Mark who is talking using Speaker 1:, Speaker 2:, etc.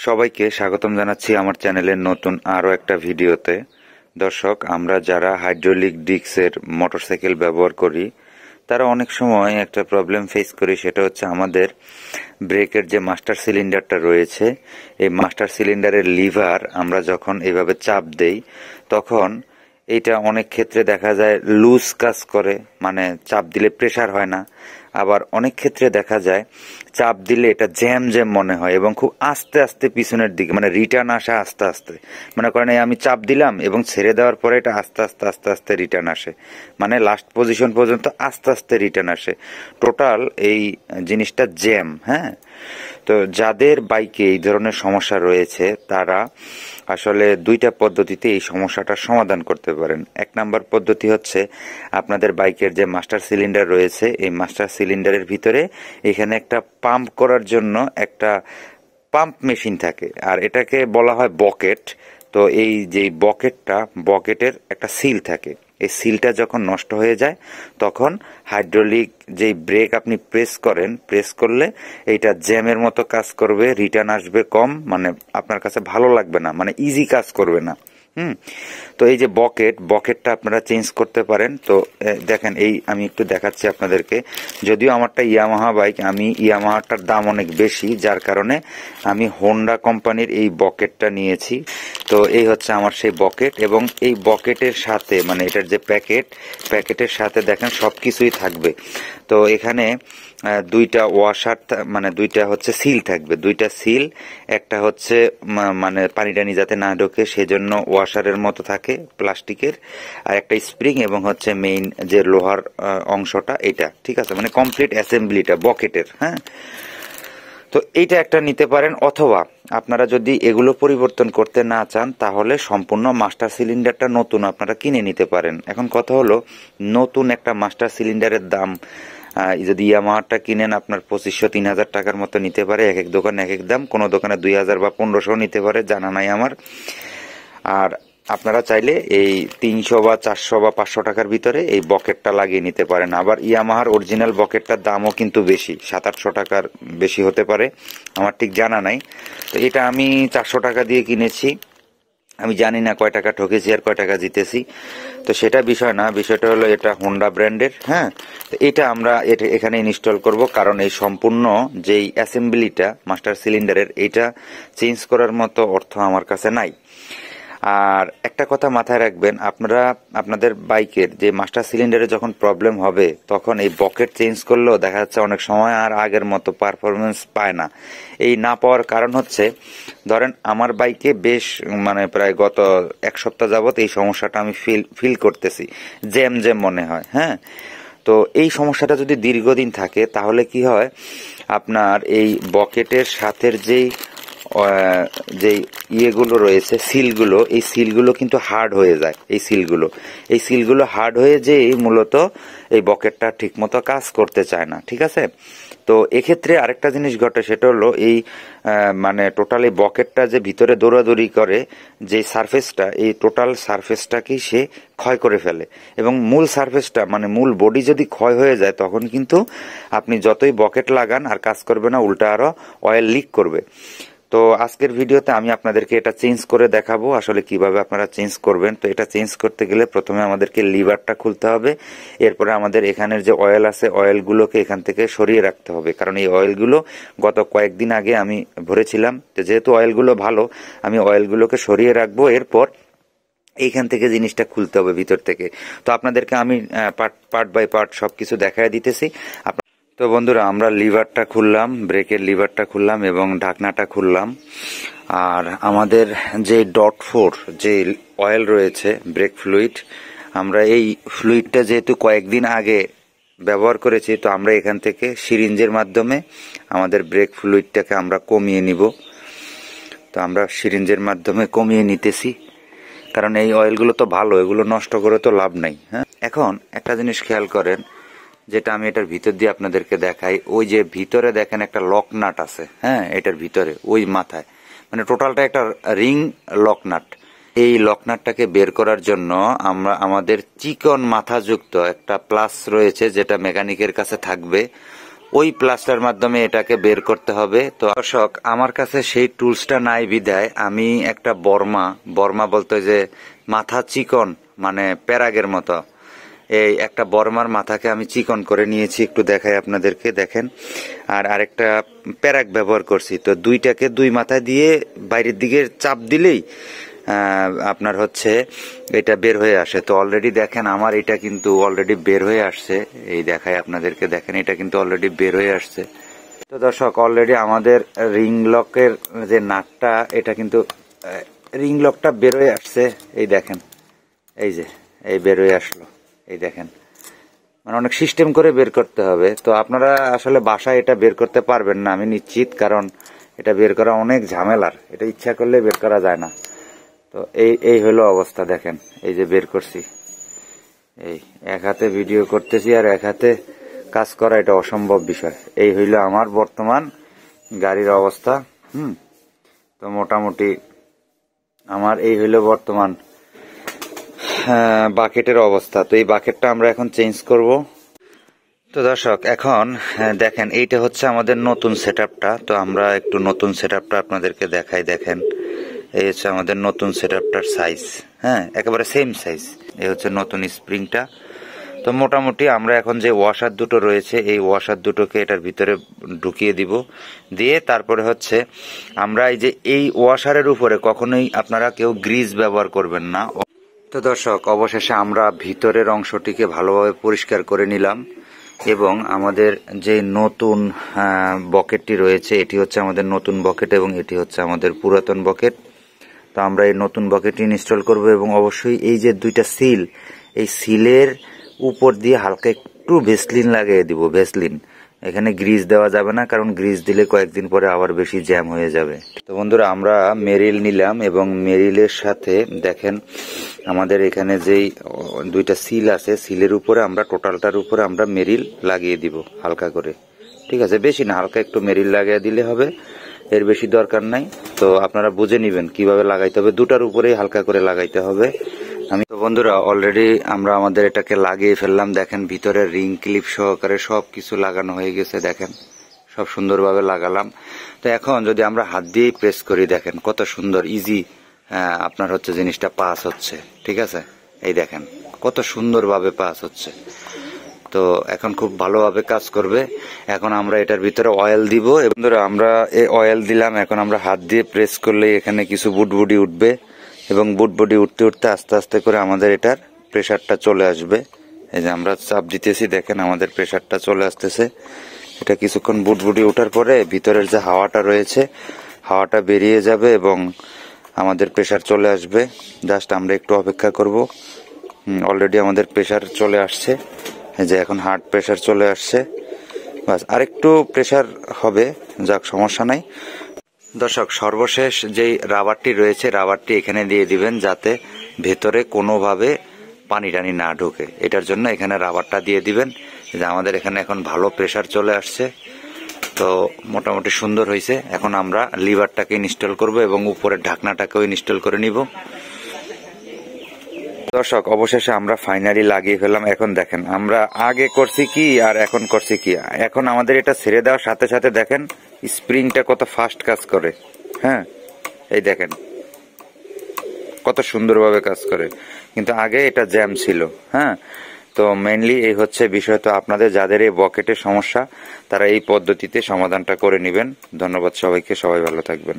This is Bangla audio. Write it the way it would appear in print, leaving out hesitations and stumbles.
Speaker 1: সবাইকে স্বাগতম জানাচ্ছি আমার চ্যানেলের নতুন আরও একটা ভিডিওতে। দর্শক, আমরা যারা হাইড্রোলিক ডিস্কের মোটরসাইকেল ব্যবহার করি তারা অনেক সময় একটা প্রবলেম ফেস করি, সেটা হচ্ছে আমাদের ব্রেকের যে মাস্টার সিলিন্ডারটা রয়েছে, এই মাস্টার সিলিন্ডারের লিভার আমরা যখন এইভাবে চাপ দেই তখন এইটা অনেক ক্ষেত্রে দেখা যায় লুজ কাজ করে, মানে চাপ দিলে প্রেসার হয় না। আবার অনেক ক্ষেত্রে দেখা যায় চাপ দিলে এটা জ্যাম জ্যাম মনে হয় এবং খুব আস্তে আস্তে পিছনের দিকে, মানে রিটার্ন আসে আস্তে আস্তে। মনে করেন আমি চাপ দিলাম এবং ছেড়ে দেওয়ার পরে এটা আস্তে আস্তে আস্তে আস্তে রিটার্ন আসে, মানে লাস্ট পজিশন পর্যন্ত আস্তে আস্তে রিটার্ন আসে। টোটাল এই জিনিসটা জ্যাম। হ্যাঁ, তো যাদের বাইকে এই ধরনের সমস্যা রয়েছে তারা আসলে দুইটা পদ্ধতিতে এই সমস্যাটার সমাধান করতে পারেন। এক নাম্বার পদ্ধতি হচ্ছে আপনাদের বাইকের যে মাস্টার সিলিন্ডার রয়েছে, এই মাস্টার সিলিন্ডারের ভিতরে এখানে একটা পাম্প করার জন্য একটা পাম্প মেশিন থাকে, আর এটাকে বলা হয় বকেট। তো এই যে বকেটের একটা সিল থাকে, এই সিলটা যখন নষ্ট হয়ে যায় তখন হাইড্রোলিক যেই ব্রেক আপনি প্রেস করলে এইটা জ্যামের মতো কাজ করবে, রিটার্ন আসবে কম, মানে আপনার কাছে ভালো লাগবে না, মানে ইজি কাজ করবে না। তো এই যে বকেটটা আপনারা চেঞ্জ করতে পারেন। তো দেখেন, এই আমি একটু দেখাচ্ছি আপনাদেরকে। যদিও আমারটা ইয়ামাহা বাইক, আমি ইয়ামাহাটার দাম অনেক বেশি, যার কারণে আমি হোন্ডা কোম্পানির এই বকেটটা নিয়েছি। তো এই হচ্ছে আমার সেই বকেট, এবং এই বকেটের সাথে মানে এটার যে প্যাকেটের সাথে দেখেন সবকিছুই থাকবে। তো এখানে দুইটা ওয়াশার, মানে দুইটা হচ্ছে সিল থাকবে, দুইটা সিল। একটা হচ্ছে মানে পানি টানি যাতে না ঢোকে সেজন্য ওয়াশারের মতো থাকে প্লাস্টিকের, আর একটা স্প্রিং, এবং হচ্ছে মেইন যে লোহার অংশটা, এটা ঠিক আছে, মানে কমপ্লিট অ্যাসেম্বলিটা বকেটের। হ্যাঁ, তো এইটা একটা নিতে পারেন, অথবা আপনারা যদি এগুলো পরিবর্তন করতে না চান তাহলে সম্পূর্ণ মাস্টার সিলিন্ডারটা নতুন আপনারা কিনে নিতে পারেন। এখন কথা হলো, নতুন একটা মাস্টার সিলিন্ডারের দাম যদি ইয়ামাহাটা কিনেন আপনার 2500-3000 টাকার মতো নিতে পারে। এক এক দোকানে এক এক দাম, কোনো দোকানে 2000 বা 1500 নিতে পারে, জানা নাই আমার। আর আপনারা চাইলে এই 300 বা 400 বা 500 টাকার ভিতরে এই বকেটটা লাগিয়ে নিতে পারেন। আবার ইয়ামাহার অরিজিনাল বকেটটার দামও কিন্তু বেশি, 700-800 টাকার বেশি হতে পারে, আমার ঠিক জানা নাই। তো এটা আমি 400 টাকা দিয়ে কিনেছি, আমি জানি না কয় টাকা ঠকেছি আর কয় টাকা জিতেছি, তো সেটা বিষয় না। বিষয়টা হলো এটা হোন্ডা ব্র্যান্ডের। হ্যাঁ, তো এটা আমরা এখানে ইনস্টল করব, কারণ এই সম্পূর্ণ যেই অ্যাসেম্বলিটা মাস্টার সিলিন্ডারের, এইটা চেঞ্জ করার মতো অর্থ আমার কাছে নাই। আর একটা কথা মাথায় রাখবেন, আপনারা আপনাদের বাইকের যে মাস্টার সিলিন্ডারে যখন প্রবলেম হবে তখন এই বকেট চেঞ্জ করলেও দেখা যাচ্ছে অনেক সময় আর আগের মতো পারফরমেন্স পায় না। এই না পাওয়ার কারণ হচ্ছে, ধরেন আমার বাইকে বেশ মানে প্রায় গত এক সপ্তাহ যাবত এই সমস্যাটা আমি ফিল করতেছি, জ্যাম মনে হয়। হ্যাঁ, তো এই সমস্যাটা যদি দীর্ঘদিন থাকে তাহলে কি হয়, আপনার এই বকেটের সাথে যে ইয়েগুলো রয়েছে, সিলগুলো, এই সিলগুলো কিন্তু হার্ড হয়ে যায়। এই সিলগুলো হার্ড হয়ে যে মূলত এই বকেটটা ঠিক মতো কাজ করতে চায় না। ঠিক আছে, তো এক্ষেত্রে আরেকটা জিনিস ঘটে, সেটা হলো এই মানে টোটাল এই বকেটটা যে ভিতরে দৌড়াদৌড়ি করে, যে সারফেসটা, এই টোটাল সারফেসটাকেই সে ক্ষয় করে ফেলে, এবং মূল সারফেসটা মানে মূল বডি যদি ক্ষয় হয়ে যায় তখন কিন্তু আপনি যতই বকেট লাগান আর কাজ করবে না, উল্টা আরো অয়েল লিক করবে। তো আজকের ভিডিওতে আমি আপনাদেরকে এটা চেঞ্জ করে দেখাবো আসলে কিভাবে আপনারা চেঞ্জ করবেন। তো এটা চেঞ্জ করতে গেলে প্রথমে আমাদেরকে লিভারটা খুলতে হবে, এরপরে আমাদের এখানের যে অয়েল আছে অয়েলগুলোকে এখান থেকে সরিয়ে রাখতে হবে, কারণ এই অয়েলগুলো গত কয়েকদিন আগে আমি ভরেছিলাম। তো যেহেতু অয়েলগুলো ভালো, আমি অয়েলগুলোকে সরিয়ে রাখবো, এরপর এইখান থেকে জিনিসটা খুলতে হবে ভিতর থেকে। তো আপনাদেরকে আমি পার্ট বাই পার্ট সবকিছু দেখায় দিতেছি। তো বন্ধুরা, আমরা লিভারটা খুললাম, ব্রেকের লিভারটা খুললাম এবং ঢাকনাটা খুললাম। আর আমাদের যে .4 যে অয়েল রয়েছে, ব্রেক ফ্লুইড, আমরা এই ফ্লুইডটা যেহেতু কয়েকদিন আগে ব্যবহার করেছি, তো আমরা এখান থেকে সিরিঞ্জের মাধ্যমে আমাদের ব্রেক ফ্লুইডটাকে আমরা কমিয়ে নিব। তো আমরা সিরিঞ্জের মাধ্যমে কমিয়ে নিতেছি, কারণ এই অয়েলগুলো তো ভালো, এগুলো নষ্ট করে তো লাভ নাই। হ্যাঁ, এখন একটা জিনিস খেয়াল করেন, যেটা আমি এটার ভিতর দিয়ে আপনাদেরকে দেখাই, ওই যে ভিতরে দেখেন একটা লক নাট আছে। হ্যাঁ, এটার ভিতরে ওই মাথায় মানে টোটালটা একটা রিং লক নাট। এই লক নাটটাকে বের করার জন্য আমরা আমাদের চিকন মাথাযুক্ত একটা প্লাস রয়েছে, যেটা মেকানিকের কাছে থাকবে। ওই প্লাসটার মাধ্যমে এটাকে বের করতে হবে। তো দর্শক, আমার কাছে সেই টুলসটা নাই বিধায় আমি একটা বর্মা বলতে যে মাথা চিকন, মানে প্যারাগের মতো, এই একটা বর্মার মাথাকে আমি চিকন করে নিয়েছি, একটু দেখাই আপনাদেরকে, দেখেন। আর আরেকটা প্যারাগ ব্যবহার করছি। তো দুইটাকে দুই মাথায় দিয়ে বাইরের দিকে চাপ দিলেই আপনার হচ্ছে এটা বের হয়ে আসে। তো অলরেডি দেখেন আমার এটা কিন্তু অলরেডি বের হয়ে আসছে, এই দেখাই আপনাদেরকে, দেখেন এটা কিন্তু অলরেডি বের হয়ে আসছে। তো দর্শক, অলরেডি আমাদের রিং লকের যে নাটটা, এটা কিন্তু রিং লকটা বের হয়ে আসছে, এই দেখেন, এই যে এই বের হয়ে আসলো, এই দেখেন। মানে অনেক সিস্টেম করে বের করতে হবে। তো আপনারা আসলে বাসায় এটা বের করতে পারবেন না আমি নিশ্চিত, কারণ এটা বের করা অনেক ঝামেলার, এটা ইচ্ছা করলে বের করা যায় না। তো এই হলো অবস্থা, দেখেন এই যে বের করছি, এই এক হাতে ভিডিও করতেছি আর এক হাতে কাজ করা, এটা অসম্ভব বিষয়। এই হইলো আমার বর্তমান গাড়ির অবস্থা। তো মোটামুটি আমার এই হইলো বর্তমান বাকেটের অবস্থা। তো এই বাকেটটা আমরা এখন চেঞ্জ করব। তো দর্শক, এখন দেখেন এইটা হচ্ছে আমাদের নতুন সেটআপটা। তো আমরা একটু নতুন সেটআপটা আপনাদেরকে দেখাই, দেখেন এই হচ্ছে আমাদের নতুন সেটআপটার সাইজ, হ্যাঁ একেবারে সেম সাইজ। এই হচ্ছে নতুন স্প্রিংটা। তো মোটামুটি আমরা এখন যে ওয়াশার দুটো রয়েছে, এই ওয়াশার দুটোকে এটার ভিতরে ঢুকিয়ে দিব, দিয়ে তারপরে হচ্ছে আমরা এই ওয়াশারের উপরে কখনোই আপনারা কেউ গ্রিজ ব্যবহার করবেন না। তো দর্শক, অবশেষে আমরা ভিতরের অংশটিকে ভালোভাবে পরিষ্কার করে নিলাম, এবং আমাদের যে নতুন বকেটটি রয়েছে, এটি হচ্ছে আমাদের নতুন বকেট এবং এটি হচ্ছে আমাদের পুরাতন বকেট। তো আমরা এই নতুন বকেটটি ইনস্টল করব, এবং অবশ্যই এই যে দুইটা সিল, এই সিলের উপর দিয়ে হালকা একটু ভেসলিন লাগিয়ে দিব, ভেসলিন। এখানে গ্রিজ দেওয়া যাবে না, কারণ গ্রিজ দিলে কয়েকদিন পরে আবার বেশি জ্যাম হয়ে যাবে। তো বন্ধুরা, আমরা মেরিল নিলাম, এবং মেরিলের সাথে দেখেন আমাদের এখানে যেই দুইটা সিল আছে, সিলের উপরে আমরা টোটালটার উপরে আমরা মেরিল লাগিয়ে দিব হালকা করে, ঠিক আছে? বেশি না, হালকা একটু মেরিল লাগিয়ে দিলে হবে, এর বেশি দরকার নাই। তো আপনারা বুঝে নিবেন কিভাবে লাগাইতে হবে, দুটার উপরেই হালকা করে লাগাইতে হবে। তো বন্ধুরা, অলরেডি আমরা আমাদের এটাকে লাগিয়ে ফেললাম, দেখেন ভিতরে রিং ক্লিপ সহকারে সব কিছু লাগানো হয়ে গেছে, দেখেন সব সুন্দরভাবে লাগালাম। তো এখন যদি আমরা হাত দিয়েই প্রেস করি, দেখেন কত সুন্দর ইজি আপনার হচ্ছে জিনিসটা পাস হচ্ছে, ঠিক আছে? এই দেখেন কত সুন্দরভাবে পাস হচ্ছে। তো এখন খুব ভালোভাবে কাজ করবে। এখন আমরা এটার ভিতরে অয়েল দিব, বন্ধুরা আমরা এই অয়েল দিলাম। এখন আমরা হাত দিয়ে প্রেস করলে এখানে কিছু বুটবুটি উঠবে, এবং বুটবুটি উঠতে উঠতে আস্তে আস্তে করে আমাদের এটার প্রেসারটা চলে আসবে। এই যে আমরা চাপ দিতেছি, দেখেন আমাদের প্রেসারটা চলে আসতেছে। এটা কিছুক্ষণ বুটবুটি ওঠার পরে ভিতরের যে হাওয়াটা রয়েছে, হাওয়াটা বেরিয়ে যাবে এবং আমাদের প্রেসার চলে আসবে। জাস্ট আমরা একটু অপেক্ষা করব। অলরেডি আমাদের প্রেসার চলে আসছে, এই যে এখন হার্ট প্রেসার চলে আসছে। বাস আরেকটু প্রেসার হবে, যাক সমস্যা নাই। দর্শক, সর্বশেষ যেই রাবারটি রয়েছে, রাবারটি এখানে দিয়ে দিবেন, যাতে ভেতরে কোনোভাবে পানি টানি না ঢোকে। এটার জন্য এখানে রাবারটা দিয়ে দিবেন। যে আমাদের এখানে এখন ভালো প্রেসার চলে আসছে, তো মোটামুটি সুন্দর হয়েছে। এখন আমরা লিভারটাকে ইনস্টল করব এবং উপরের ঢাকনাটাকেও ইনস্টল করে নিব। দর্শক, অবশেষে আমরা ফাইনালি লাগিয়ে ফেললাম। এখন দেখেন আমরা আগে করছি কি আর এখন করছি কি। এখন আমাদের এটা ছেড়ে দেওয়ার সাথে সাথে দেখেন স্প্রিংটা কত ফাস্ট কাজ করে, হ্যাঁ এই দেখেন কত সুন্দরভাবে কাজ করে, কিন্তু আগে এটা জ্যাম ছিল। হ্যাঁ, তো মেইনলি এই হচ্ছে বিষয়। তো আপনাদের যাদের এই বকেটের সমস্যা, তারা এই পদ্ধতিতে সমাধানটা করে নেবেন। ধন্যবাদ সবাইকে, সবাই ভালো থাকবেন।